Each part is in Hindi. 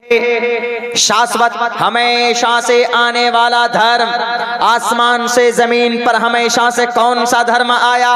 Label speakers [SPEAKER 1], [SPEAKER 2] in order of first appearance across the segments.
[SPEAKER 1] शाश्वत हमेशा से आने वाला धर्म, आसमान से जमीन पर हमेशा से कौन सा धर्म आया?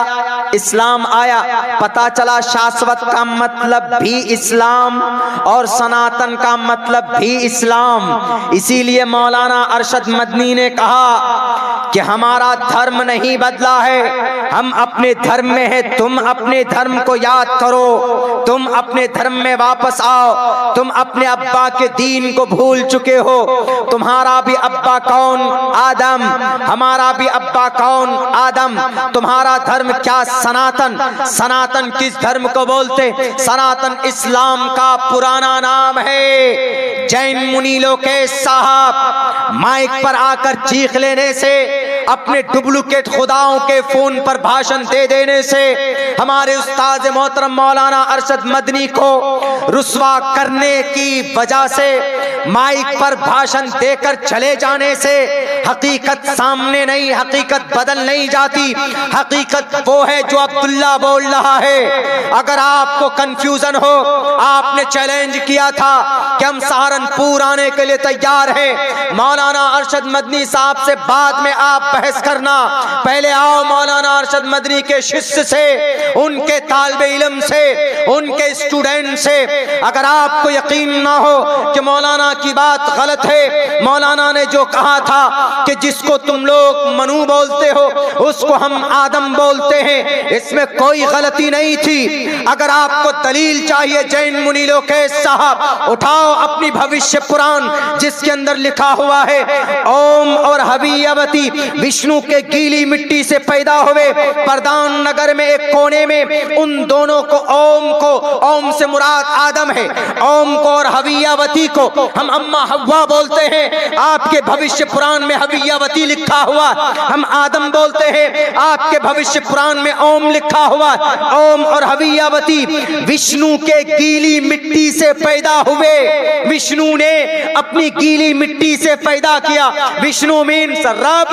[SPEAKER 1] इस्लाम आया। पता चला शाश्वत का मतलब भी इस्लाम और सनातन का मतलब भी इस्लाम। इसीलिए मौलाना अरशद मदनी ने कहा कि हमारा धर्म नहीं बदला है, हम अपने धर्म में है। तुम अपने धर्म को याद करो, तुम अपने धर्म में वापस आओ। तुम अपने अब्बा के दीन को भूल चुके हो। तुम्हारा भी अब्बा कौन? आदम। हमारा भी अब्बा कौन? आदम। तुम्हारा धर्म क्या? सनातन। सनातन किस धर्म को बोलते? सनातन इस्लाम का पुराना नाम है। जैन मुनि लोकेश साहब माइक पर आकर चीख लेने से, अपने डुप्लीकेट खुदाओं के फोन पर भाषण दे देने से, हमारे उस्ताद मोहतरम मौलाना अरशद मदनी को रुस्वा करने की वजह से, माइक पर भाषण देकर चले जाने से हकीकत सामने नहीं, हकीकत बदल नहीं जाती। हकीकत वो है जो अब्दुल्ला बोल रहा है। अगर आपको कंफ्यूजन हो, आपने चैलेंज किया था कि हम सहारनपुर आने के लिए तैयार हैं। मौलाना अरशद मदनी साहब से बाद में आप बहस करना, पहले आओ मौलाना अरशद मदनी के शिष्य से, उनके तालिबे इल्म से, उनके स्टूडेंट से। अगर आपको यकीन ना हो कि मौलाना की बात गलत है, मौलाना ने जो कहा था कि जिसको तुम लोग मनु बोलते हो उसको हम आदम बोलते हैं, इसमें कोई गलती नहीं थी। अगर आपको दलील चाहिए जैन मुनि लोकेश साहब, उठाओ अपनी भविष्य पुराण जिसके अंदर लिखा हुआ है ओम और हवियावती विष्णु के गीली मिट्टी से पैदा हुए। प्रधान नगर में एक कोने में उन दोनों को, ओम से मुराद आदम है, ओम को और हवियावती को हम अम्मा हव्वा बोलते हैं। आपके भविष्य पुराण में हवियावती लिखा हुआ, हम आदम बोलते हैं। आपके भविष्य पुराण में ओम लिखा हुआ। ओम और हवियावती विष्णु के गीली मिट्टी से पैदा हुए। विष्णु ने अपनी गीली मिट्टी से पैदा किया। विष्णु मीन्स रब,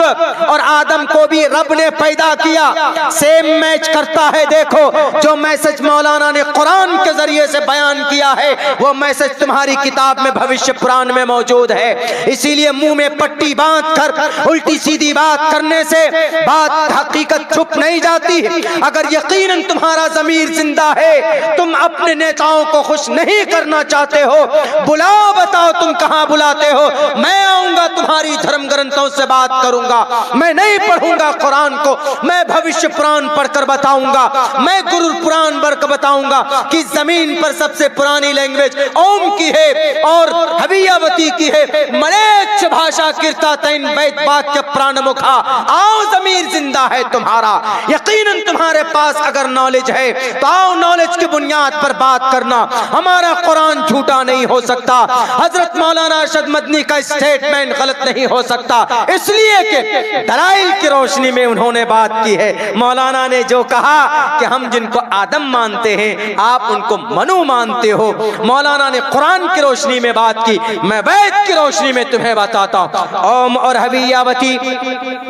[SPEAKER 1] और आदम को भी रब ने पैदा किया। सेम मैच करता है। देखो जो मैसेज मौलाना ने कुरान के जरिए से बयान किया है, वो मैसेज तुम्हारी किताब में भविष्य पुराण में मौजूद है। इसीलिए मुंह में पट्टी बांध कर उल्टी सीधी बात करने से बात हकीकत छुप नहीं जाती। अगर यकीनन तुम्हारा ज़मीर जिंदा है, तुम अपने नेताओं को खुश नहीं करना चाहते हो, बुलाओ, बताओ तुम कहां बुलाते हो। मैं आऊंगा, तुम्हारी धर्म ग्रंथों से बात करूंगा। मैं नहीं पढ़ूंगा कुरान को, मैं भविष्य पुराण पढ़कर बताऊंगा। मैं गुरु पुराण पढ़कर बताऊंगा कि जमीन पर सबसे पुरानी लैंग्वेज ओम की है और हवियावती की है। मलेच्छ भाषा कीर्ता तैन वैद वाक्य प्राण मुखा। आओ, ज़मीर जिंदा है तुम्हारा। यकीनन तुम्हारे पास अगर नॉलेज है तो आओ, नॉलेज की बुनियाद पर बात करना। हमारा कुरान झूठा नहीं हो सकता, हजरत मौलाना अरशद मदनी का स्टेटमेंट गलत नहीं हो सकता, इसलिए कि दलाइल की रोशनी में उन्होंने बात की है। मौलाना ने जो कहा कि हम जिनको आदम मानते हैं आप उनको मनु मानते हो, मौलाना ने कुरान की रोशनी में बात की, मैं वैद की रोशनी में तुम्हें बताता हूं। ओम और हवियावती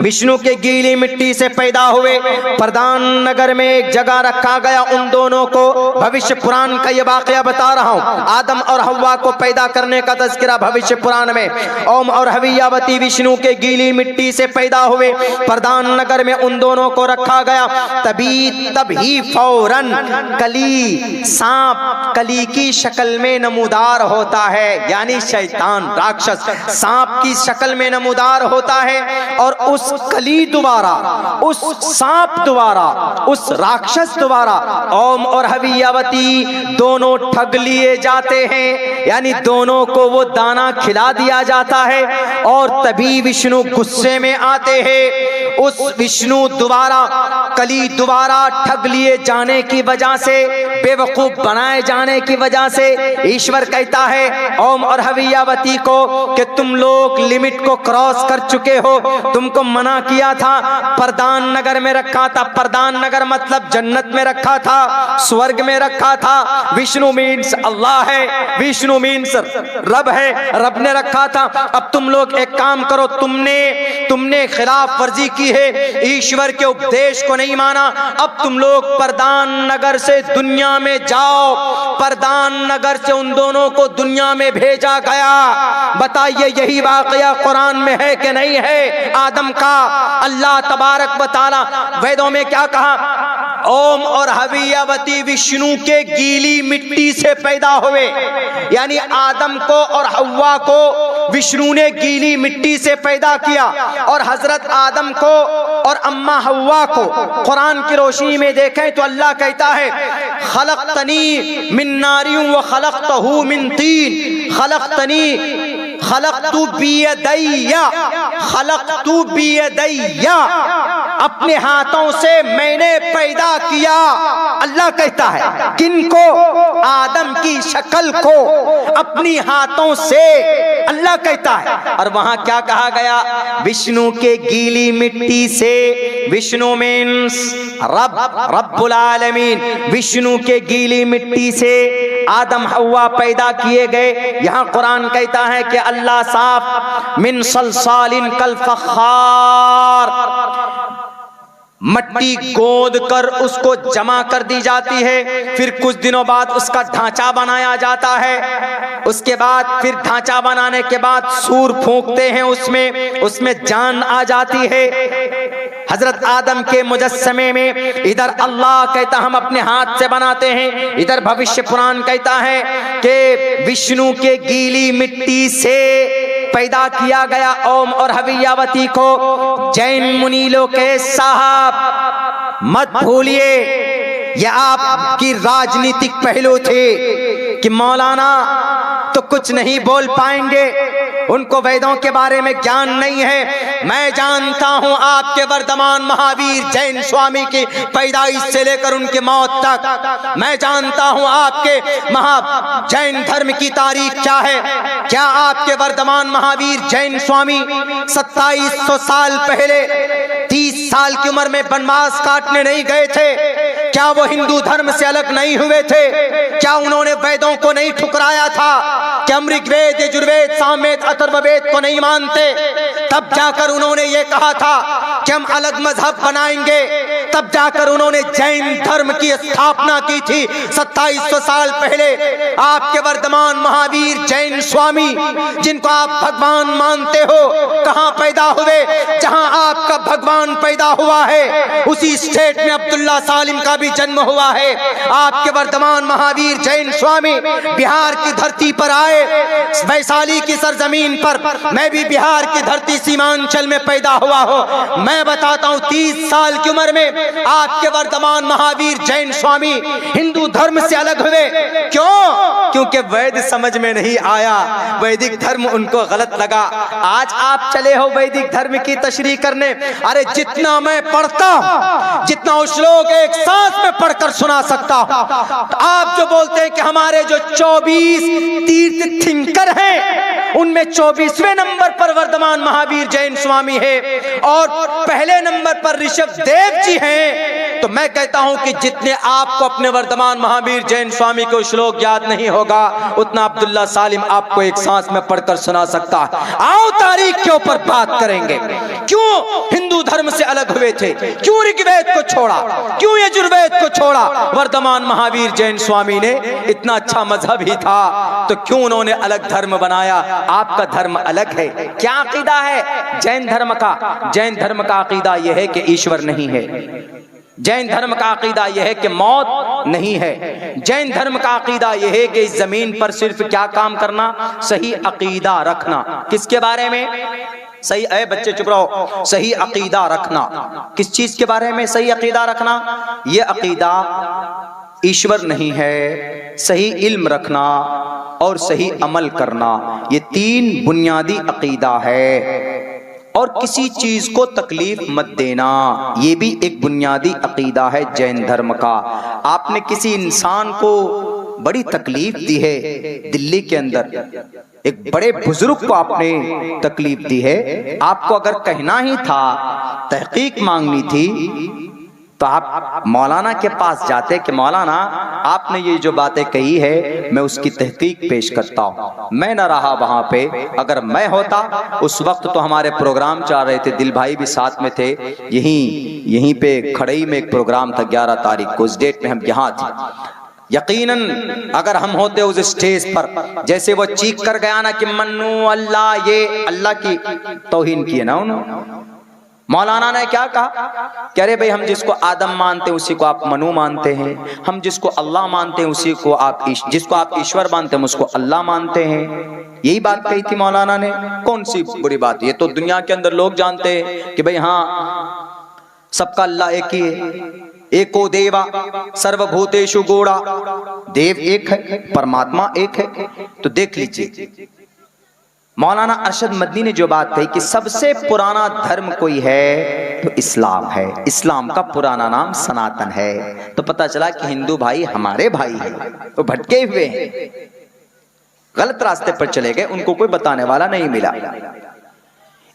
[SPEAKER 1] विष्णु के गीली मिट्टी से पैदा हुए। प्रधान नगर में एक जगह रखा गया उन दोनों को। भविष्य पुराण का यह वाकया बता रहा हूं। आदम और हव्वा को पैदा करने का तज़किरा भविष्य पुराण में। ओम और हवियावती विष्णु के गीली मिट्टी से पैदा हुए। प्रधान नगर में उन दोनों को रखा गया। तभी फौरन कली, सांप कली की शक्ल में नमूदार होता है, यानी शैतान राक्षस सांप की शक्ल में नमूदार होता है। और उस कली द्वारा, उस सांप द्वारा, उस राक्षस द्वारा ओम और हवियावती दोनों ठग लिए जाते हैं, यानी दोनों को वो दाना खिला दिया जाता है। और तभी विष्णु गुस्से में आते हैं। उस विष्णु द्वारा, कली द्वारा ठग लिए जाने की वजह से, बेवकूफ बनाए जाने की वजह से ईश्वर कहता है ओम और हवियावती को कि तुम लोग लिमिट को क्रॉस कर चुके हो, तुमको मना किया था, प्रधान नगर में रखा था। प्रधान नगर मतलब जन्नत में रखा था, स्वर्ग में रखा था। विष्णु मीन्स अल्लाह है, विष्णु मीन्स रब है, रब ने रखा था। अब तुम लोग एक काम करो, तुमने खिलाफ वर्जी की है, ईश्वर के उपदेश को नहीं माना। अब तुम लोग प्रधान नगर से दुनिया दुनिया में जाओ, परदान नगर से उन दोनों को दुनिया में भेजा गया। बताइए यही वाकया कुरान में है कि नहीं है? आदम का अल्लाह तबारक व तआला वेदों में क्या कहा? ओम और हवियावती विष्णु के गीली मिट्टी से पैदा हुए, यानी आदम को और हव्वा को विष्णु ने गीली मिट्टी से पैदा किया। और हजरत आदम को और अम्मा हव्वा को कुरान की रोशनी में देखें तो अल्लाह कहता है खलक़तनी मिन नारिन व खलक़तहू मिन तीन खलक़तू बियदैया, अपने हाथों से मैंने पैदा किया। अल्लाह कहता है किनको? आदम की शक्ल को अपनी हाथों से, अल्लाह कहता है। और वहां क्या कहा गया? विष्णु के गीली मिट्टी से। विष्णु मीन्स रब्बुल आलमीन, विष्णु के गीली मिट्टी से आदम हव्वा पैदा किए गए। यहां कुरान कहता है कि अल्लाह साफ मिन सलसालिन कल फख्खार, मट्टी गोद कर उसको जमा कर दी जाती है, फिर कुछ दिनों बाद उसका ढांचा बनाया जाता है। उसके बाद फिर ढांचा बनाने के बाद सूर फूंकते हैं, उसमें जान आ जाती है। हजरत आदम के मुजस्समे में इधर अल्लाह कहता हम अपने हाथ से बनाते हैं, इधर भविष्य पुराण कहता है कि विष्णु के गीली मिट्टी से पैदा किया गया ओम और हवियावती को। जैन मुनीलों के साहब मत भूलिए, यह आपकी राजनीतिक पहलू थे कि मौलाना तो कुछ नहीं बोल पाएंगे, उनको वेदों के बारे में ज्ञान नहीं है। मैं जानता हूं आपके वर्तमान महावीर जैन स्वामी की पैदाइश से लेकर उनकी मौत तक। मैं जानता हूं आपके जैन धर्म की तारीख क्या है। क्या आपके वर्तमान महावीर जैन स्वामी 2700 साल पहले 30 साल की उम्र में वनवास काटने नहीं गए थे? क्या वो हिंदू धर्म से अलग नहीं हुए थे? क्या उन्होंने वेदों को नहीं ठुकराया था? क्या ऋग्वेद, यजुर्वेद, सामवेद, अथर्ववेद को नहीं मानते? तब जाकर उन्होंने ये कहा था कि हम अलग मजहब बनाएंगे। तब जाकर उन्होंने जैन धर्म की स्थापना की थी 2700 साल पहले। आपके वर्तमान महावीर जैन स्वामी, जिनको आप भगवान मानते हो, कहां पैदा हुए? जहां आपका भगवान पैदा हुआ है उसी स्टेट में अब्दुल्ला सालिम का भी जन्म हुआ है। आपके वर्तमान महावीर जैन स्वामी बिहार की धरती पर आए, वैशाली की सरजमीन पर। मैं भी बिहार की धरती सीमांचल में पैदा हुआ हूं। मैं बताता हूं 30 साल की उम्र में आपके वर्तमान महावीर जैन स्वामी हिंदू धर्म से अलग हुए। क्यों? क्योंकि वैद समझ में नहीं आया, वैदिक धर्म उनको गलत लगा। आज आप चले हो वैदिक धर्म की तशरीह करने। अरे जितना मैं पढ़ता हूं, जितना श्लोक एक सांस में पढ़कर सुना सकता हूं। आप जो बोलते हैं कि हमारे जो 24 तीर्थ थिंकर हैं, उनमें 24वें नंबर पर वर्तमान महावीर जैन स्वामी है और पहले नंबर पर ऋषभ देव जी हैं। तो मैं कहता हूं कि जितने आपको अपने वर्तमान महावीर जैन स्वामी को श्लोक याद नहीं होगा, उतना अब्दुल्ला सालिम आपको एक सांस में पढ़कर सुना सकता है। आओ तारीख के ऊपर बात करेंगे। क्यों हिंदू धर्म से अलग हुए थे? क्यों ऋग्वेद को छोड़ा? क्यों यजुर्वेद को छोड़ा? वर्तमान महावीर जैन स्वामी ने इतना अच्छा मजहब ही था, तो क्यों उन्होंने अलग धर्म बनाया? आपका धर्म अलग है। क्या अकीदा है जैन धर्म का? जैन धर्म का अकीदा यह है कि ईश्वर नहीं है। जैन धर्म का अकीदा यह है कि मौत नहीं है। जैन धर्म का अकीदा यह है कि इस जमीन पर सिर्फ क्या काम करना? सही अकीदा रखना। किसके बारे में? सही, ऐ बच्चे चुप रहो। सही अकीदा रखना। किस चीज के बारे में सही अकीदा रखना? यह अकीदा ईश्वर नहीं है, सही इल्म रखना और सही अमल करना। ये 3 बुनियादी अकीदा है। और किसी चीज को तकलीफ मत देना, ये भी एक बुनियादी अकीदा है जैन धर्म का। आपने किसी इंसान को बड़ी तकलीफ दी है, दिल्ली के अंदर एक बड़े बुजुर्ग को आपने तकलीफ दी है, आपको अगर कहना ही था, तहकीक मांगनी थी, तो आप मौलाना के पास जाते कि मौलाना आपने ये जो बातें कही है मैं उसकी तहकीक पेश करता हूँ। मैं न रहा वहां पे, अगर मैं होता उस वक्त तो हमारे प्रोग्राम चल रहे थे, दिल भाई भी साथ में थे। यहीं पे खड़ई में एक प्रोग्राम था 11 तारीख को, उस डेट में हम यहाँ थे। यकीनन अगर हम होते उस स्टेज पर, जैसे वो चीख कर गया ना कि मन्नू अल्लाह, ये अल्लाह की तौहीन की है ना उन्होंने। मौलाना ने क्या कहा कि अरे भाई हम जिसको आदम मानते हैं उसी को आप मनु मानते हैं, हम जिसको अल्लाह मानते हैं उसी को आप, जिसको आप ईश्वर मानते हैं उसको अल्लाह मानते हैं। यही बात कही थी मौलाना ने। कौन सी बुरी बात, ये तो दुनिया के अंदर लोग जानते हैं कि भाई हाँ सबका अल्लाह एक ही है। एको देवा सर्वभूतेषु गूढ़ा, देव एक है, परमात्मा एक है। तो देख लीजिए मौलाना अरशद मदनी ने जो बात कही कि सबसे पुराना धर्म कोई है तो इस्लाम है, इस्लाम का पुराना नाम सनातन है। तो पता चला कि हिंदू भाई हमारे भाई हैं, तो भटके हुए हैं, गलत रास्ते पर चले गए, उनको कोई बताने वाला नहीं मिला।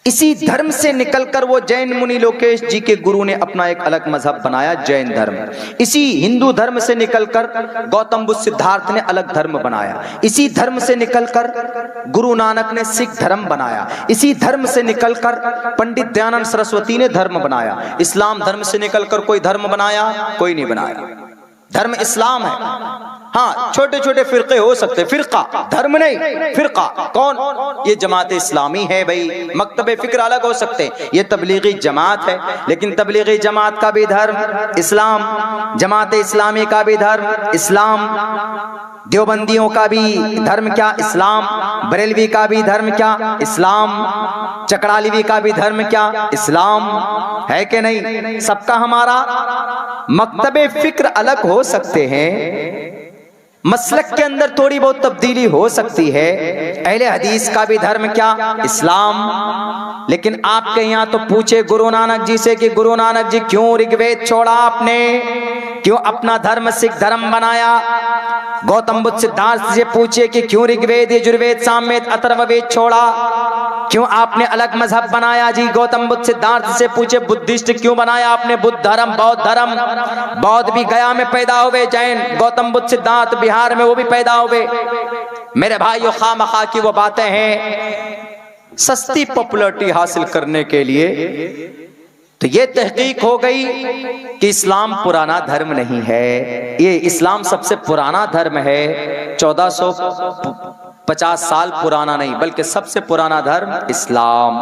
[SPEAKER 1] इसी धर्म से निकलकर वो जैन मुनि लोकेश जी के गुरु ने अपना एक अलग मजहब बनाया, जैन धर्म। इसी हिंदू धर्म से निकलकर गौतम बुद्ध सिद्धार्थ ने अलग धर्म बनाया। इसी धर्म से निकलकर गुरु नानक ने सिख धर्म बनाया। इसी धर्म से निकलकर पंडित दयानंद सरस्वती ने धर्म बनाया। इस्लाम धर्म से निकलकर कोई धर्म बनाया? कोई नहीं बनाया। धर्म इस्लाम है। हाँ, छोटे छोटे फिरके हो सकते, फिरका धर्म नहीं, फिरका कौन? ये जमात इस्लामी है भाई। मकतबे फिक्र अलग हो सकते, ये तबलीगी जमात है, लेकिन तबलीगी जमात का भी धर्म इस्लाम, जमात इस्लामी का भी धर्म इस्लाम, देवबंदियों का भी धर्म क्या? इस्लाम। बरेलवी का भी धर्म क्या? इस्लाम। चकड़ालीवी का भी धर्म क्या? इस्लाम। है कि नहीं? सबका हमारा मकतबे फिक्र अलग हो सकते हैं, मसलक के अंदर थोड़ी बहुत तब्दीली हो सकती है। अहले हदीस का भी धर्म क्या? इस्लाम। लेकिन आपके यहाँ तो पूछे गुरु नानक जी से कि गुरु नानक जी क्यों ऋग्वेद छोड़ा आपने, क्यों अपना धर्म सिख धर्म बनाया? गौतम बुद्ध सिद्धार्थ से पूछिए कि क्यों ऋग्वेद यजुर्वेद सामवेद अथर्ववेद छोड़ा, क्यों आपने अलग मजहब बनाया? जी गौतम बुद्ध सिद्धार्थ से पूछे बुद्धिस्ट क्यों बनाया आपने? बुद्ध धर्म, बौद्ध धर्म। बौद्ध भी गया में पैदा हुए, जैन गौतम बुद्ध सिद्धार्थ बिहार में वो भी पैदा हुए। मेरे भाइयों, खामखा की वो बातें हैं सस्ती पॉपुलैरिटी हासिल करने के लिए। तो ये तहकीक हो गई कि इस्लाम पुराना धर्म नहीं है। ये इस्लाम सबसे पुराना धर्म है, 1450 साल पुराना नहीं, बल्कि सबसे पुराना धर्म इस्लाम।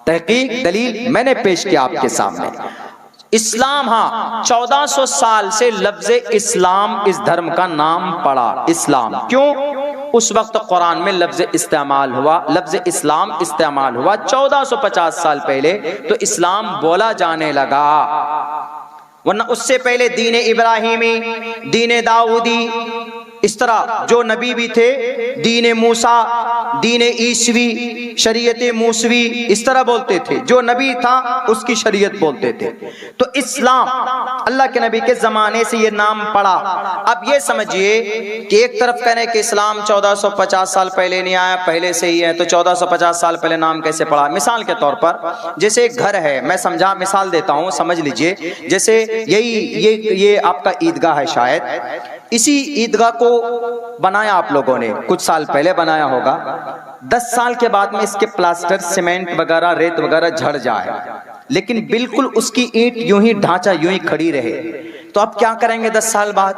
[SPEAKER 1] तहकीक दलील मैंने पेश किया आपके सामने। इस्लाम, हाँ 1400 साल से लफ्ज इस्लाम इस धर्म का नाम पड़ा, इस्लाम। क्यों? उस वक्त कुरान में लफ्ज इस्तेमाल हुआ, लफ्ज इस्लाम इस्तेमाल हुआ 1450 साल पहले, तो इस्लाम बोला जाने लगा। वरना उससे पहले दीन इब्राहिमी, दीन दाऊदी, इस तरह जो नबी भी थे, दीन मूसा, दीन ईसवी, शरीयत मूसवी, इस तरह बोलते थे। जो नबी था उसकी शरीयत बोलते थे। तो इस्लाम अल्लाह के नबी के जमाने से ये नाम पड़ा। अब ये समझिए कि एक तरफ कहने कि इस्लाम 1450 साल पहले नहीं आया, पहले से ही है, तो 1450 साल पहले नाम कैसे पड़ा? मिसाल के तौर पर जैसे एक घर है, मैं समझा मिसाल देता हूँ, समझ लीजिए। जैसे ये आपका ईदगाह है, शायद इसी ईदगाह को बनाया आप लोगों ने, कुछ साल पहले बनाया होगा। 10 साल के बाद में इसके प्लास्टर, सीमेंट वगैरह, रेत वगैरह झड़ जाए, लेकिन बिल्कुल उसकी ईंट यूं ही, ढांचा यूं ही खड़ी रहे, तो आप क्या करेंगे? 10 साल बाद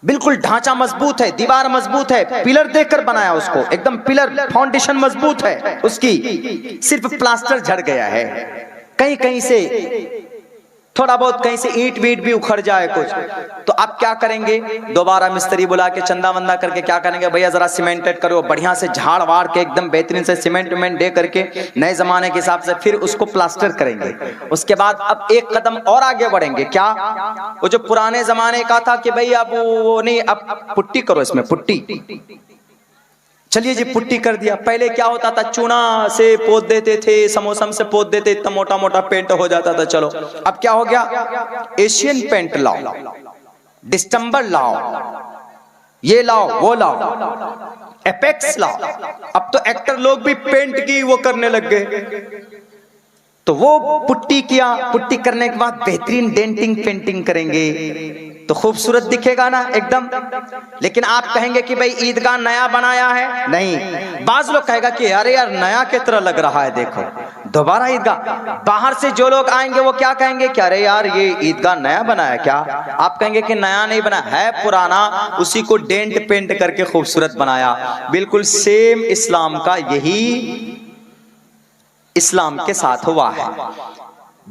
[SPEAKER 1] बिल्कुल ढांचा मजबूत है, दीवार मजबूत है, पिलर देकर बनाया उसको, एकदम पिलर, फाउंडेशन मजबूत है उसकी, सिर्फ प्लास्टर झड़ गया है। कहीं कहीं से थोड़ा बहुत, कहीं से ईंट वीट भी उखड़ जाए कुछ, तो आप क्या करेंगे? दोबारा मिस्त्री बुला के चंदा वंदा करके क्या करेंगे? भैया जरा सीमेंटेड करो, बढ़िया से झाड़ वाड़ के एकदम बेहतरीन से सीमेंट विमेंट दे करके नए जमाने के हिसाब से फिर उसको प्लास्टर करेंगे। उसके बाद अब एक कदम और आगे बढ़ेंगे। क्या? वो जो पुराने जमाने का था कि भाई अब वो नहीं, अब पुट्टी करो, इसमें पुट्टी, चलिए जी पुट्टी कर दिया। पहले क्या होता था? चूना से पोत देते थे, समोसम से पोत देते, इतना मोटा मोटा पेंट हो जाता था। चलो अब क्या हो गया? एशियन पेंट लाओ, डिस्टेंबर लाओ, ये लाओ, वो लाओ, एपेक्स लाओ। अब तो एक्टर लोग भी पेंट की वो करने लग गए। तो वो पुट्टी किया, पुट्टी करने के बाद बेहतरीन डेंटिंग पेंटिंग करेंगे तो खूबसूरत दिखेगा ना एकदम। लेकिन आप कहेंगे कि भाई ईदगाह नया बनाया है, नहीं। बाज लोग कहेगा कि अरे यार नया की तरह लग रहा है, देखो दोबारा ईदगाह। बाहर से जो लोग आएंगे वो क्या कहेंगे कि अरे यार ये ईदगाह नया बना है क्या? आप कहेंगे कि नया नहीं बना है, पुराना, उसी को डेंट पेंट करके खूबसूरत बनाया। बिल्कुल सेम इस्लाम का यही इस्लाम के साथ हुआ है।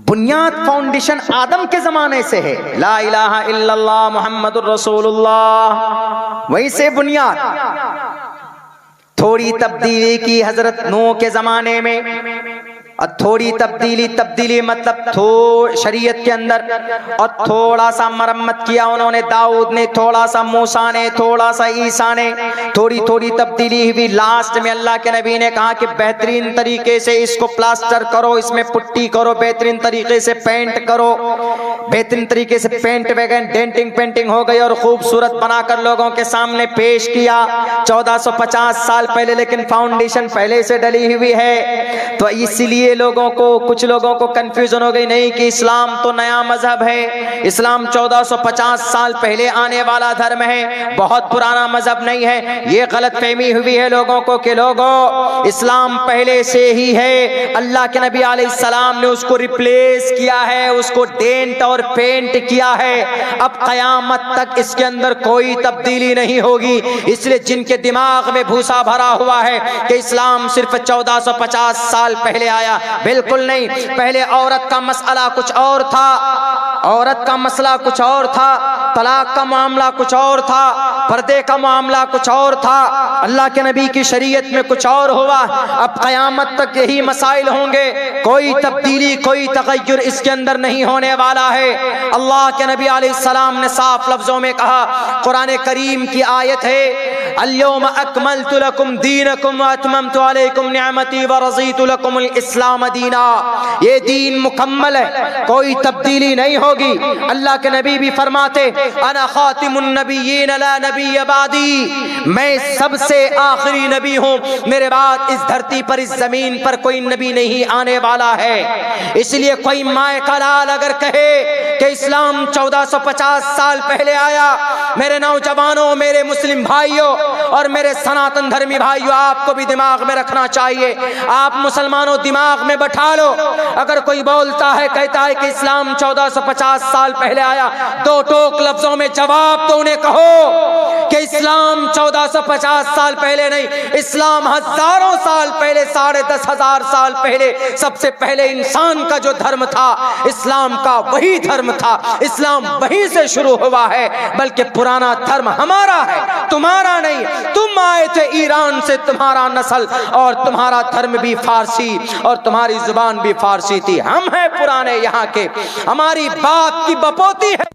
[SPEAKER 1] बुनियाद फाउंडेशन आदम के जमाने से है, ला इलाहा इल्लल्लाह मुहम्मदुर रसूलुल्लाह, वहीं से बुनियाद। थोड़ी तब्दीली की हजरत नूह के जमाने में, और थोड़ी तब्दीली मतलब शरीयत के अंदर, और थोड़ा सा मरम्मत किया उन्होंने, दाऊद ने थोड़ा सा, मूसा ने थोड़ा सा, ईसा ने थोड़ी थोड़ी तब्दीली हुई। लास्ट में अल्लाह के नबी ने कहा कि बेहतरीन तरीके से इसको प्लास्टर करो, इसमें पुट्टी करो, बेहतरीन तरीके से पेंट करो। बेहतरीन तरीके से पेंट वगैरह डेंटिंग पेंटिंग हो गई और खूबसूरत बनाकर लोगों के सामने पेश किया 1450 साल पहले, लेकिन फाउंडेशन पहले से डली हुई है। तो इसलिए लोगों को, कुछ लोगों को कंफ्यूजन हो गई, नहीं कि इस्लाम तो नया मजहब है, इस्लाम 1450 साल पहले आने वाला धर्म है, बहुत पुराना मजहब नहीं है। ये गलत फहमी हुई है लोगों को कि लोगों इस्लाम पहले से ही है, अल्लाह के नबी अलैहिस्सलाम ने उसको रिप्लेस किया है, उसको डेंट और पेंट किया है, अब कयामत तक इसके अंदर कोई तब्दीली नहीं होगी। इसलिए जिनके दिमाग में भूसा भरा हुआ है कि इस्लाम सिर्फ 1450 साल पहले आया, बिल्कुल नहीं। पहले औरत का मसला कुछ और था, औरत का मसला कुछ और था, तलाक का मामला कुछ और था, पर्दे का मामला कुछ और था, अल्लाह के नबी की शरीयत में कुछ और हुआ। अब क़यामत तक यही मसाइल होंगे, कोई तब्दीली, कोई तगय्युर इसके अंदर नहीं होने वाला है। अल्लाह के नबी अलैहिस्सलाम ने साफ लफ्जों में कहा, कुरान करीम की आयत है, अल-यौम अकमलतु लकुम दीनकुम व अतममतु अलैकुम निअमती व रज़ीतु लकुमुल इस्लाम दीना। ये दीन मुकम्मल है, कोई तब्दीली नहीं होगी। अल्लाह के नबी भी फरमाते, अना खातिमुन नबिय्यीन ला नबिय्य बादी, मैं सबसे आखिरी नबी हूँ, मेरे बाद इस धरती पर, इस जमीन पर कोई नबी नहीं आने वाला है। इसलिए कोई माए का लाल अगर कहे कि इस्लाम 1450 साल पहले आया, मेरे नौजवानों, मेरे मुस्लिम भाइयों और मेरे सनातन धर्मी भाइयों, आपको भी दिमाग में रखना चाहिए, आप मुसलमानों दिमाग में बैठा लो, अगर कोई बोलता है, कहता है कि इस्लाम 1450 साल पहले आया, दो टोक लफ्जों में जवाब तो उन्हें कहो कि इस्लाम 1450 साल पहले नहीं, इस्लाम हजारों साल पहले, 10,500 साल पहले, सबसे पहले इंसान का जो धर्म था, इस्लाम का वही धर्म था, इस्लाम वहीं से शुरू हुआ है। बल्कि पुराना धर्म हमारा है, तुम्हारा नहीं। तुम आए थे ईरान से, तुम्हारा नस्ल और तुम्हारा धर्म भी फारसी और तुम्हारी जुबान भी फारसी थी, हम हैं पुराने यहाँ के, हमारी बात की बपोती है।